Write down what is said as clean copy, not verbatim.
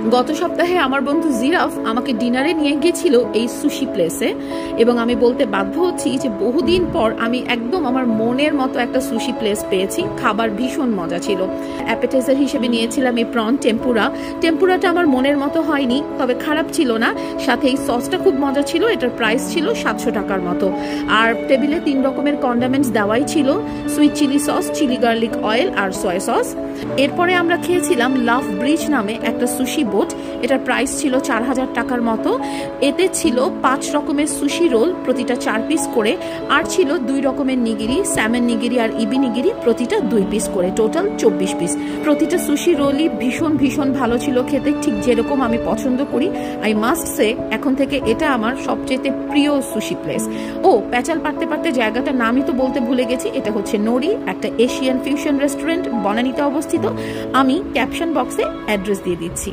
গত সপ্তাহে আমার বন্ধু জিরাফ আমাকে ডিনারে নিয়ে গিয়েছিল এই সুশি প্লেসে, এবং আমি বলতে বাধ্য হচ্ছি যে বহুদিন পর আমি একদম আমার মনের মতো একটা সুশি প্লেস পেয়েছি। খাবার ভীষণ মজা ছিল। অ্যাপেটাইজার হিসেবে নিয়েছিলাম এই প্রন টেম্পুরা। টেম্পুরাটা আমার মনের মতো হয়নি, তবে খারাপ ছিল না। সাথে এই সসটা খুব মজা ছিল। এটার প্রাইস ছিল 700 টাকার মতো। আর টেবিলে 3 রকমের কন্ডিমেন্টস দেওয়াই ছিল, sweet chilli sauce, chilli garlic oil আর সয়া সস। এরপরে আমরা খেয়েছিলাম লাভ ব্রিজ নামে একটা সুশি বোট। এটার প্রাইস ছিল 4000 টাকার মতো। এতে ছিল 5 রকমের সুশি রোল, প্রতিটা 4 পিস করে, আর ছিল 2 রকমের নিগিরি, স্যামন নিগিরি আর ইবি নিগিরি, প্রতিটা 2 পিস করে, টোটাল 24 পিস। প্রতিটা সুশি রোলই ভীষণ ভীষণ ভালো ছিল খেতে, ঠিক যেরকম আমি পছন্দ করি। আই মাস্ট সে এখন থেকে এটা আমার সবচেয়ে প্রিয় সুশি প্লেস। ও প্যাচাল পারতে পারতে জায়গাটার নামই তো বলতে ভুলে গেছি। এটা হচ্ছে নোরি, একটা এশিয়ান ফিউশন রেস্টুরেন্ট, বনানীতে অবস্থিত। আমি ক্যাপশন বক্সে অ্যাড্রেস দিয়ে দিচ্ছি।